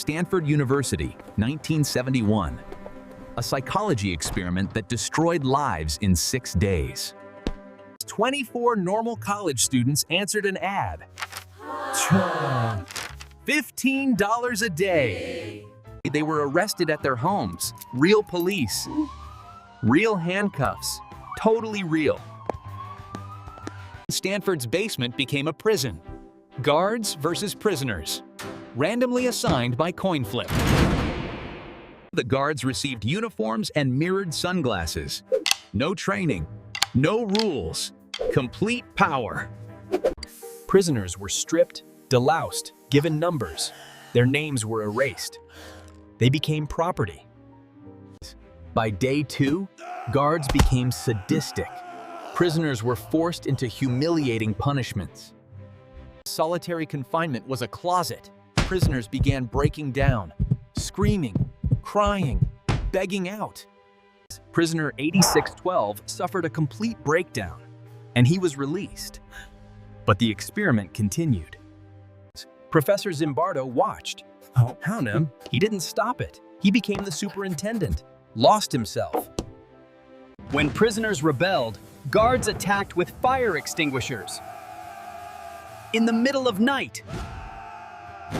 Stanford University, 1971. A psychology experiment that destroyed lives in 6 days. 24 normal college students answered an ad. $15 a day. They were arrested at their homes. Real police. Real handcuffs. Totally real. Stanford's basement became a prison. Guards versus prisoners. Randomly assigned by coin flip. The guards received uniforms and mirrored sunglasses. No training. No rules. Complete power. Prisoners were stripped, deloused, given numbers. Their names were erased. They became property. By day 2, guards became sadistic. Prisoners were forced into humiliating punishments. Solitary confinement was a closet. Prisoners began breaking down, screaming, crying, begging out. Prisoner 8612 suffered a complete breakdown, and he was released. But the experiment continued. Professor Zimbardo watched. Found him. He didn't stop it. He became the superintendent, lost himself. When prisoners rebelled, guards attacked with fire extinguishers. In the middle of night.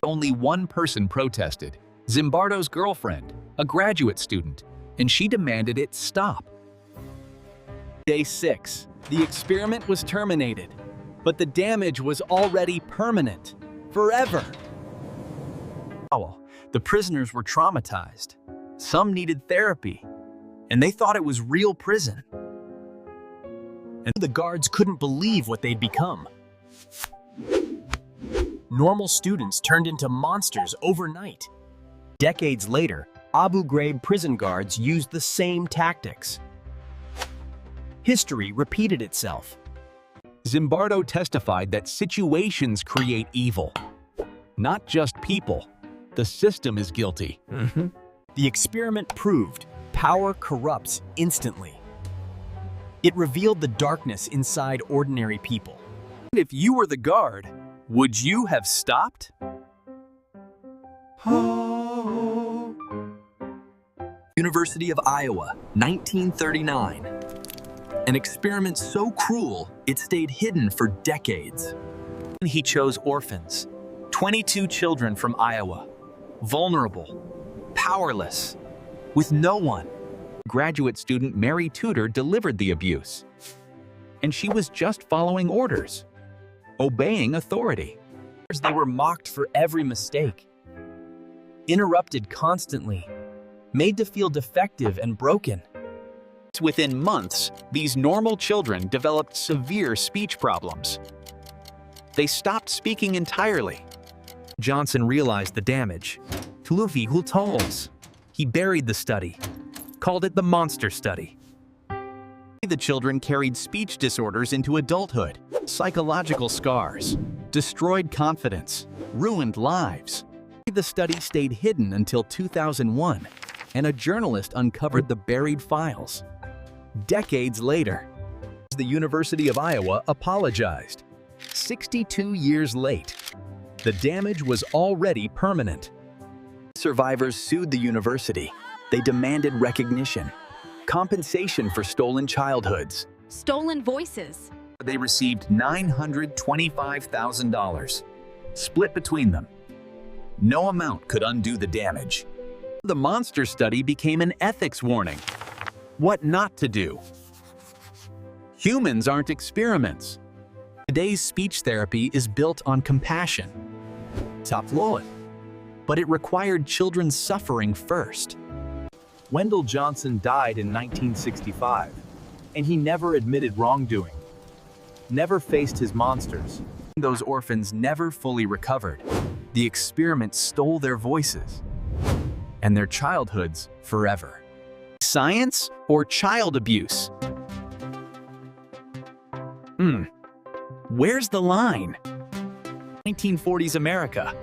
Only one person protested, Zimbardo's girlfriend, a graduate student, and she demanded it stop. Day 6, the experiment was terminated, but the damage was already permanent, forever. The prisoners were traumatized. Some needed therapy, and they thought it was real prison. And the guards couldn't believe what they'd become. Normal students turned into monsters overnight. Decades later, Abu Ghraib prison guards used the same tactics. History repeated itself. Zimbardo testified that situations create evil, not just people. The system is guilty. The experiment proved power corrupts instantly. It revealed the darkness inside ordinary people. If you were the guard, would you have stopped? University of Iowa, 1939. An experiment so cruel, it stayed hidden for decades. He chose orphans, 22 children from Iowa, vulnerable, powerless, with no one. Graduate student Mary Tudor delivered the abuse. And she was just following orders, obeying authority. They were mocked for every mistake, interrupted constantly, made to feel defective and broken. Within months, these normal children developed severe speech problems. They stopped speaking entirely. Johnson realized the damage. Tulufi Hultolls. He buried the study, called it the monster study. The children carried speech disorders into adulthood, psychological scars, destroyed confidence, ruined lives. The study stayed hidden until 2001, and a journalist uncovered the buried files. Decades later, the University of Iowa apologized. 62 years late, the damage was already permanent. Survivors sued the university. They demanded recognition, compensation for stolen childhoods, stolen voices. They received $925,000, split between them. No amount could undo the damage. The monster study became an ethics warning. What not to do. Humans aren't experiments. Today's speech therapy is built on compassion. But it required children suffering first. Wendell Johnson died in 1965, and he never admitted wrongdoing, never faced his monsters. Those orphans never fully recovered. The experiment stole their voices and their childhoods forever. Science or child abuse? Where's the line? 1940s America.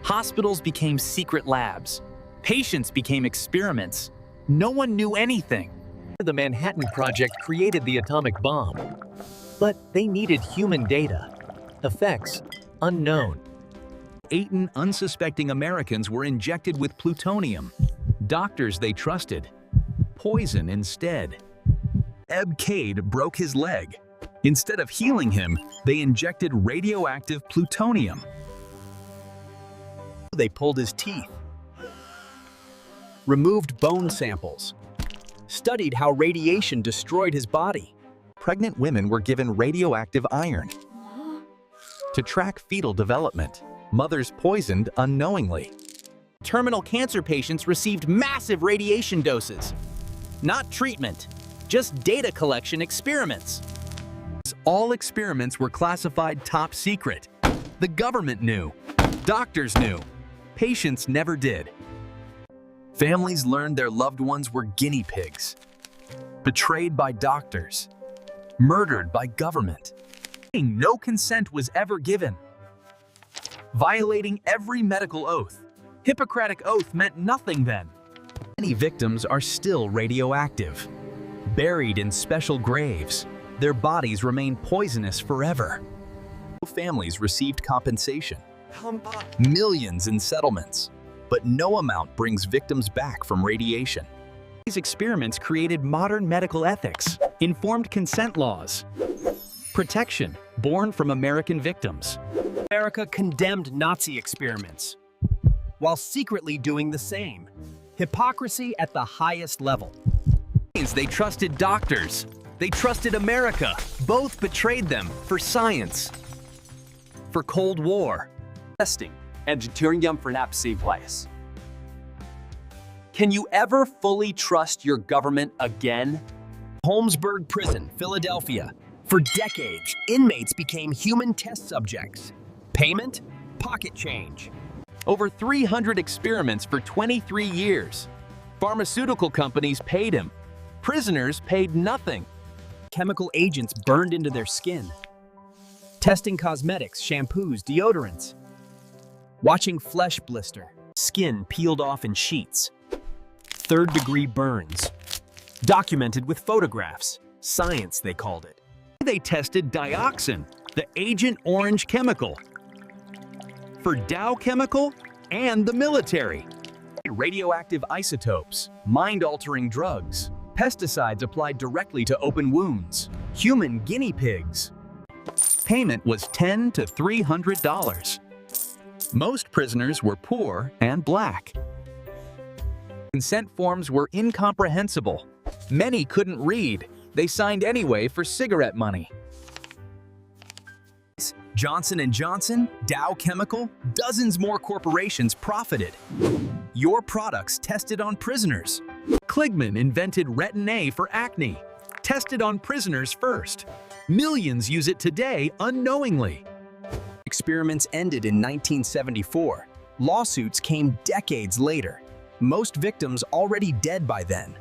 Hospitals became secret labs. Patients became experiments. No one knew anything. The Manhattan Project created the atomic bomb, but they needed human data. Effects unknown. Aiton unsuspecting Americans were injected with plutonium. Doctors they trusted, poison instead. Eb Cade broke his leg. Instead of healing him, they injected radioactive plutonium. They pulled his teeth, removed bone samples, studied how radiation destroyed his body. Pregnant women were given radioactive iron. To track fetal development, mothers poisoned unknowingly. Terminal cancer patients received massive radiation doses. Not treatment, just data collection experiments. All experiments were classified top secret. The government knew. Doctors knew. Patients never did. Families learned their loved ones were guinea pigs. Betrayed by doctors. Murdered by government. No consent was ever given. Violating every medical oath. Hippocratic oath meant nothing then. Many victims are still radioactive. Buried in special graves. Their bodies remain poisonous forever. Families received compensation. Millions in settlements. But no amount brings victims back from radiation. These experiments created modern medical ethics, informed consent laws, protection born from American victims. America condemned Nazi experiments, while secretly doing the same. Hypocrisy at the highest level. They trusted doctors. They trusted America. Both betrayed them for science, for Cold War. Testing and deuterium for napsi place. Can you ever fully trust your government again? Holmesburg Prison, Philadelphia. For decades, inmates became human test subjects. Payment? Pocket change. Over 300 experiments for 23 years. Pharmaceutical companies paid him. Prisoners paid nothing. Chemical agents burned into their skin. Testing cosmetics, shampoos, deodorants. Watching flesh blister. Skin peeled off in sheets. Third-degree burns. Documented with photographs. Science, they called it. They tested dioxin, the Agent Orange chemical, for Dow Chemical and the military. Radioactive isotopes, mind-altering drugs, pesticides applied directly to open wounds, human guinea pigs. Payment was $10 to $300. Most prisoners were poor and black. Consent forms were incomprehensible. Many couldn't read. They signed anyway for cigarette money. Johnson & Johnson, Dow Chemical, dozens more corporations profited. Your products tested on prisoners. Kligman invented Retin-A for acne, tested on prisoners first. Millions use it today unknowingly. Experiments ended in 1974. Lawsuits came decades later. Most victims already dead by then.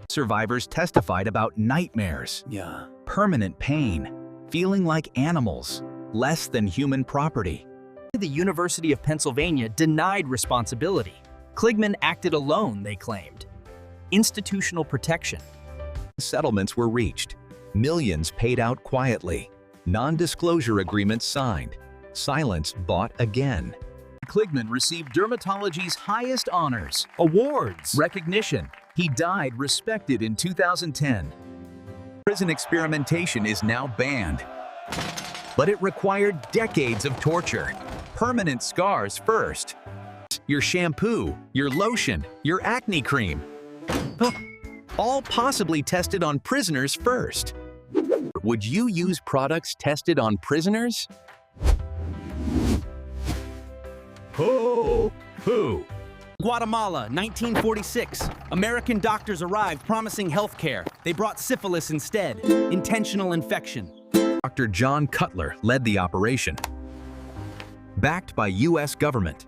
Survivors testified about nightmares, permanent pain, feeling like animals, less than human property. The University of Pennsylvania denied responsibility. Kligman acted alone, they claimed. Institutional protection. Settlements were reached. Millions paid out quietly. Non-disclosure agreements signed. Silence bought again. Kligman received dermatology's highest honors, awards, recognition. He died respected in 2010. Prison experimentation is now banned. But it required decades of torture. Permanent scars first. Your shampoo, your lotion, your acne cream. All possibly tested on prisoners first. Would you use products tested on prisoners? Who? Guatemala, 1946. American doctors arrived promising health care. They brought syphilis instead. Intentional infection. Dr. John Cutler led the operation. Backed by U.S. government.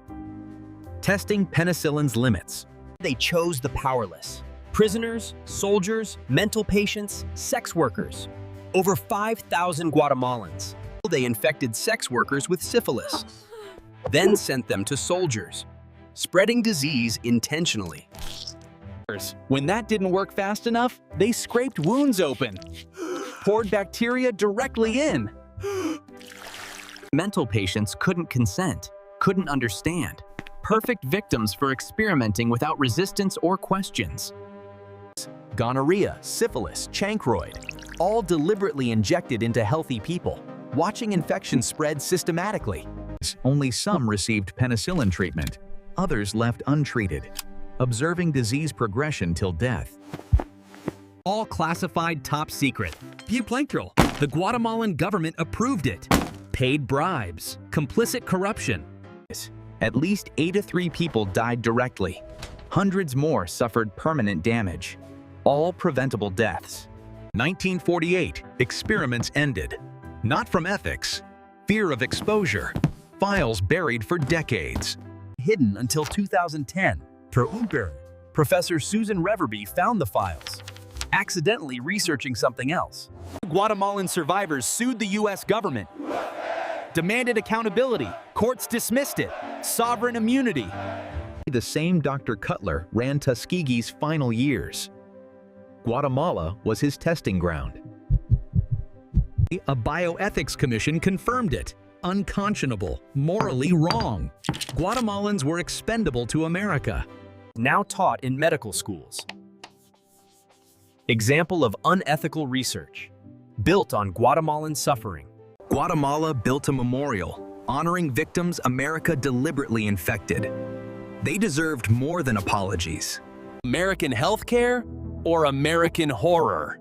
Testing penicillin's limits. They chose the powerless. Prisoners, soldiers, mental patients, sex workers. Over 5,000 Guatemalans. They infected sex workers with syphilis. Then sent them to soldiers, spreading disease intentionally. When that didn't work fast enough, they scraped wounds open, poured bacteria directly in. Mental patients couldn't consent. couldn't understand. Perfect victims for experimenting without resistance or questions. Gonorrhea, syphilis, chancroid, all deliberately injected into healthy people, watching infections spread systematically. Only some received penicillin treatment, others left untreated, observing disease progression till death. All classified top secret. Buplanctal. The Guatemalan government approved it. Paid bribes. Complicit corruption. At least 83 people died directly. Hundreds more suffered permanent damage. All preventable deaths. 1948, experiments ended. Not from ethics. Fear of exposure. Files buried for decades. Hidden until 2010. Professor Susan Reverby found the files, accidentally researching something else. Guatemalan survivors sued the U.S. government, demanded accountability. Courts dismissed it. Sovereign immunity. The same Dr. Cutler ran Tuskegee's final years. Guatemala was his testing ground. A bioethics commission confirmed it. Unconscionable, morally wrong. Guatemalans were expendable to America. Now taught in medical schools. Example of unethical research, built on Guatemalan suffering. Guatemala built a memorial, honoring victims America deliberately infected. They deserved more than apologies. American healthcare or American horror?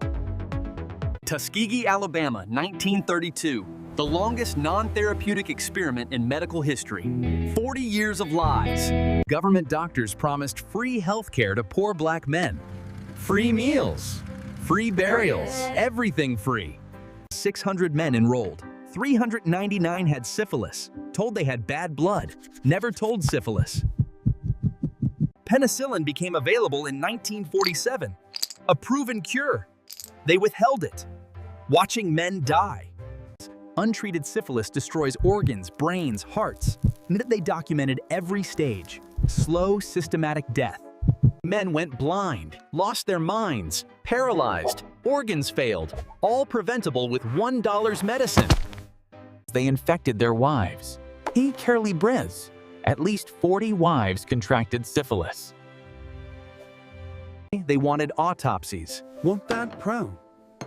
Tuskegee, Alabama, 1932. The longest non-therapeutic experiment in medical history. 40 years of lies. Government doctors promised free healthcare to poor black men. Free meals, free burials, everything free. 600 men enrolled. 399 had syphilis, told they had bad blood, never told syphilis. Penicillin became available in 1947, a proven cure. They withheld it, watching men die. Untreated syphilis destroys organs, brains, hearts. They documented every stage. Slow, systematic death. Men went blind, lost their minds, paralyzed, organs failed, all preventable with $1 medicine. They infected their wives. He carely briz. At least 40 wives contracted syphilis. They wanted autopsies. Want that pro?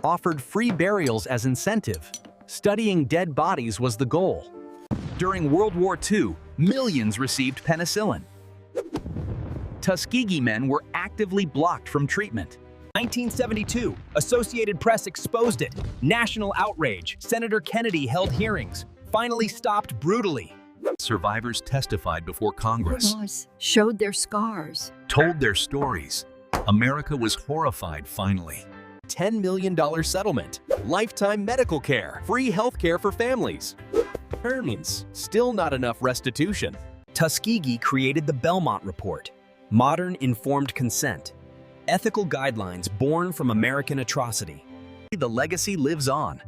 Offered free burials as incentive. Studying dead bodies was the goal. During World War II, millions received penicillin. Tuskegee men were actively blocked from treatment. 1972, Associated Press exposed it. National outrage. Senator Kennedy held hearings. Finally stopped brutally. Survivors testified before Congress, showed their scars, told their stories. America was horrified finally. $10 million settlement, lifetime medical care, free health care for families. Earnings, still not enough restitution. Tuskegee created the Belmont Report, modern informed consent, ethical guidelines born from American atrocity. The legacy lives on.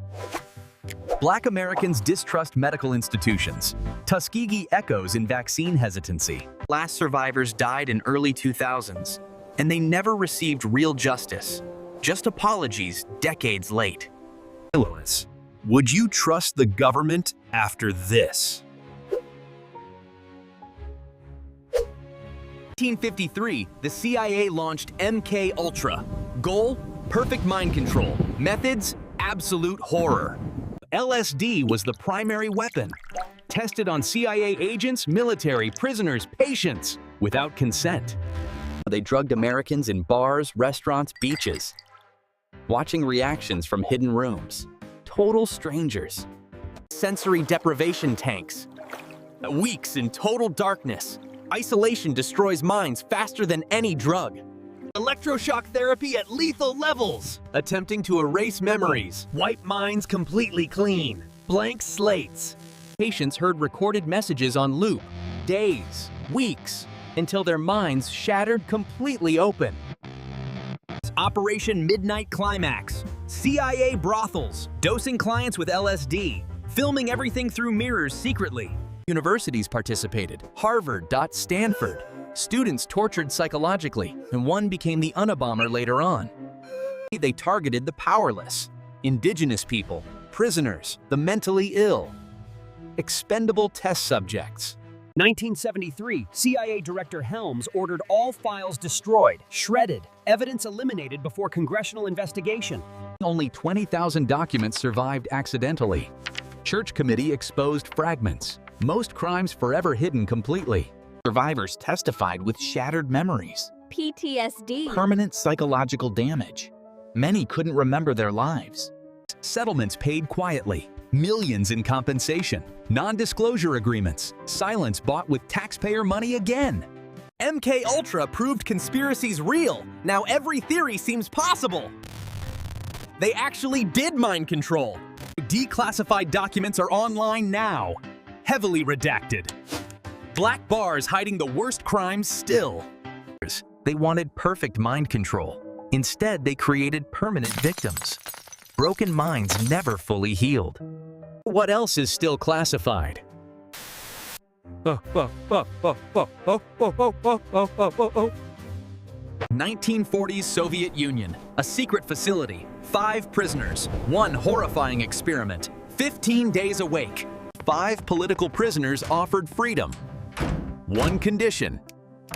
Black Americans distrust medical institutions. Tuskegee echoes in vaccine hesitancy. Last survivors died in early 2000s, and they never received real justice. Just apologies decades late. Would you trust the government after this? 1953, the CIA launched MK Ultra. Goal: perfect mind control. Methods: absolute horror. LSD was the primary weapon. Tested on CIA agents, military, prisoners, patients, without consent. They drugged Americans in bars, restaurants, beaches. Watching reactions from hidden rooms. Total strangers. Sensory deprivation tanks. Weeks in total darkness. Isolation destroys minds faster than any drug. Electroshock therapy at lethal levels. Attempting to erase memories. Wipe minds completely clean. Blank slates. Patients heard recorded messages on loop. Days, weeks, until their minds shattered completely open. Operation Midnight Climax. CIA brothels, dosing clients with LSD, filming everything through mirrors secretly. Universities participated. Harvard, Stanford. Students tortured psychologically, and one became the Unabomber later on. They targeted the powerless, indigenous people, prisoners, the mentally ill. Expendable test subjects. 1973, CIA Director Helms ordered all files destroyed, shredded, evidence eliminated before congressional investigation. Only 20,000 documents survived accidentally. Church committee exposed fragments. Most crimes forever hidden completely. Survivors testified with shattered memories, PTSD, permanent psychological damage. Many couldn't remember their lives. Settlements paid quietly. Millions in compensation. Non-disclosure agreements. Silence bought with taxpayer money again. MK Ultra proved conspiracies real. Now every theory seems possible. They actually did mind control. Declassified documents are online now. Heavily redacted. Black bars hiding the worst crimes still. They wanted perfect mind control. Instead, they created permanent victims. Broken minds never fully healed. What else is still classified? 1940s Soviet Union. A secret facility. 5 prisoners. 1 horrifying experiment. 15 days awake. 5 political prisoners offered freedom. 1 condition: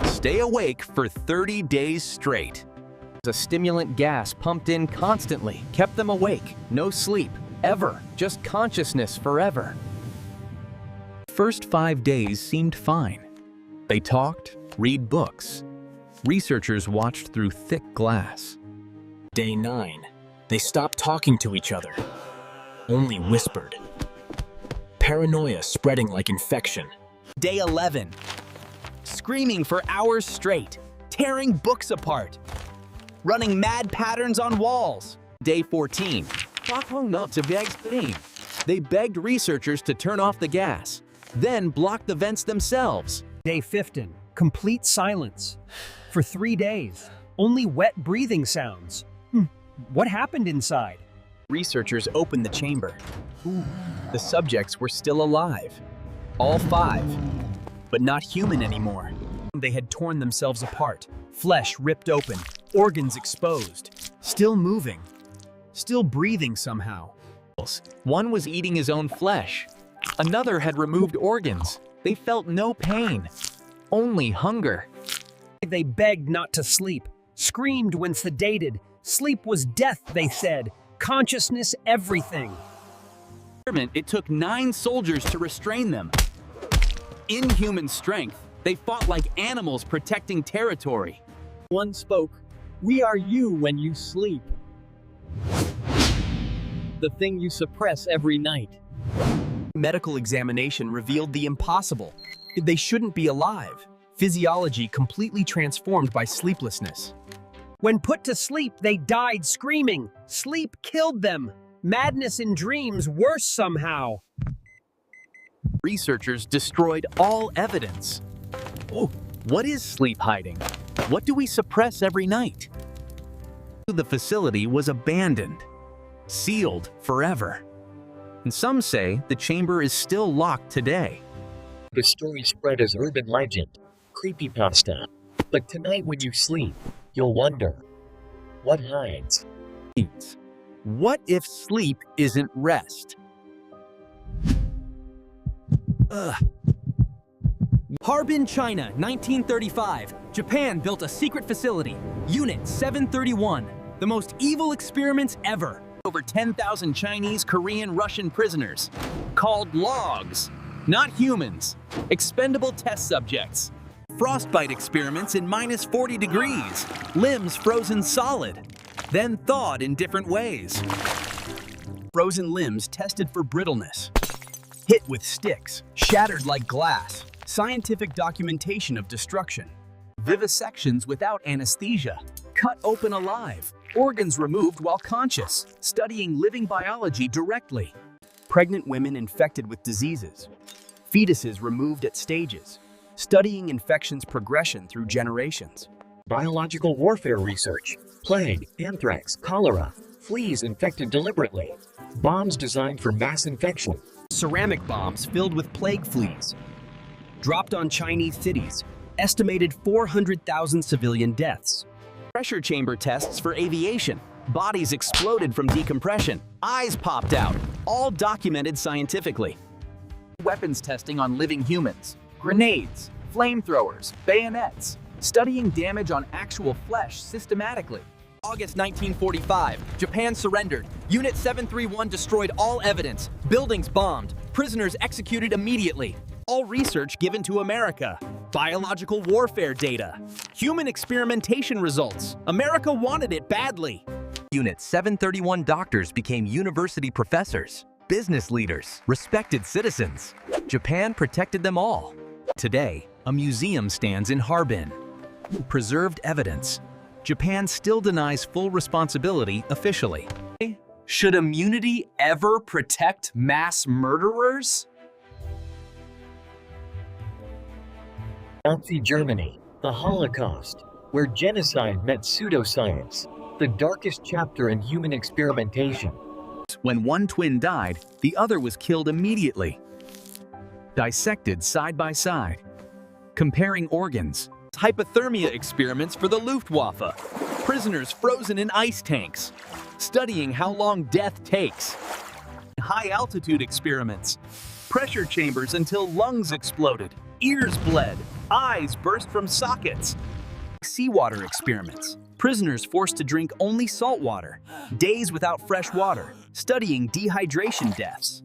stay awake for 30 days straight. A stimulant gas pumped in constantly kept them awake. No sleep, ever. Just consciousness forever. First 5 days seemed fine. They talked, read books. Researchers watched through thick glass. Day 9. They stopped talking to each other. Only whispered. Paranoia spreading like infection. Day 11. Screaming for hours straight. Tearing books apart. Running mad patterns on walls. Day 14. They begged researchers to turn off the gas, then blocked the vents themselves. Day 15. Complete silence. For 3 days. Only wet breathing sounds. What happened inside? Researchers opened the chamber. The subjects were still alive. All 5. But not human anymore. They had torn themselves apart. Flesh ripped open. Organs exposed. Still moving. Still breathing somehow. One was eating his own flesh. Another had removed organs. They felt no pain, only hunger. They begged not to sleep. Screamed when sedated. Sleep was death, they said. Consciousness, everything. It took 9 soldiers to restrain them. Inhuman strength. They fought like animals protecting territory. One spoke, "We are you when you sleep. The thing you suppress every night." Medical examination revealed the impossible. They shouldn't be alive. Physiology completely transformed by sleeplessness. When put to sleep, they died screaming. Sleep killed them. Madness in dreams, worse somehow. Researchers destroyed all evidence. Oh, what is sleep hiding? What do we suppress every night? The facility was abandoned, sealed forever. And some say the chamber is still locked today. The story spread as urban legend, creepypasta. But tonight when you sleep, you'll wonder, what hides? What if sleep isn't rest? Harbin, China, 1935. Japan built a secret facility, Unit 731, the most evil experiments ever. Over 10,000 Chinese, Korean, Russian prisoners, called logs, not humans, expendable test subjects. Frostbite experiments in -40 degrees, limbs frozen solid, then thawed in different ways. Frozen limbs tested for brittleness. Hit with sticks, shattered like glass. Scientific documentation of destruction. Vivisections without anesthesia. Cut open alive. Organs removed while conscious. Studying living biology directly. Pregnant women infected with diseases. Fetuses removed at stages. Studying infections' progression through generations. Biological warfare research, plague, anthrax, cholera, fleas infected deliberately, bombs designed for mass infection. Ceramic bombs filled with plague fleas. Dropped on Chinese cities. Estimated 400,000 civilian deaths. Pressure chamber tests for aviation. Bodies exploded from decompression. Eyes popped out. All documented scientifically. Weapons testing on living humans. grenades, flamethrowers, bayonets, studying damage on actual flesh systematically. August 1945, Japan surrendered. Unit 731 destroyed all evidence. Buildings bombed. Prisoners executed immediately. All research given to America. Biological warfare data. Human experimentation results. America wanted it badly. Unit 731 doctors became university professors, business leaders, respected citizens. Japan protected them all. Today, a museum stands in Harbin. Preserved evidence. Japan still denies full responsibility officially. Should immunity ever protect mass murderers? Nazi Germany, the Holocaust, where genocide met pseudoscience, the darkest chapter in human experimentation. When one twin died, the other was killed immediately. Dissected side by side. Comparing organs. Hypothermia experiments for the Luftwaffe. Prisoners frozen in ice tanks. Studying how long death takes. High-altitude experiments. Pressure chambers until lungs exploded. Ears bled. Eyes burst from sockets. Seawater experiments. Prisoners forced to drink only salt water. Days without fresh water. Studying dehydration deaths.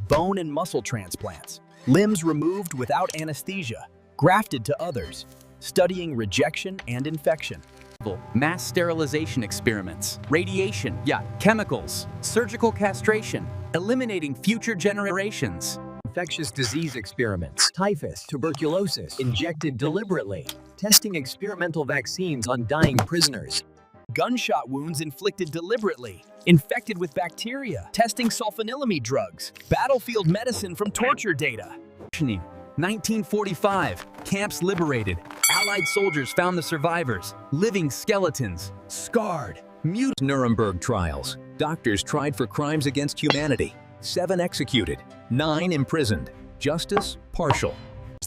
Bone and muscle transplants. Limbs removed without anesthesia. Grafted to others. Studying rejection and infection. Mass sterilization experiments, radiation, chemicals, surgical castration, eliminating future generations. Infectious disease experiments. Typhus, tuberculosis, injected deliberately. Testing experimental vaccines on dying prisoners. Gunshot wounds inflicted deliberately. Infected with bacteria. Testing sulfanilamide drugs. Battlefield medicine from torture data. 1945, camps liberated. Allied soldiers found the survivors, living skeletons, scarred, mute. Nuremberg trials. Doctors tried for crimes against humanity. 7 executed, 9 imprisoned. Justice partial.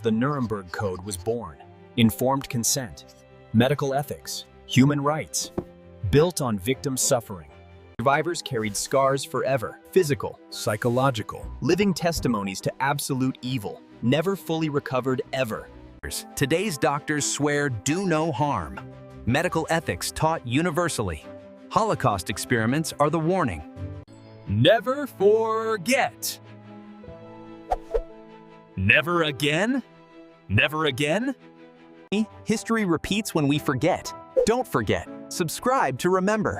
The Nuremberg Code was born. Informed consent, medical ethics, human rights, built on victim suffering. Survivors carried scars forever, physical, psychological, living testimonies to absolute evil, never fully recovered ever. Today's doctors swear do no harm. Medical ethics taught universally. Holocaust experiments are the warning. Never forget. Never again? Never again? History repeats when we forget. Don't forget. Subscribe to remember.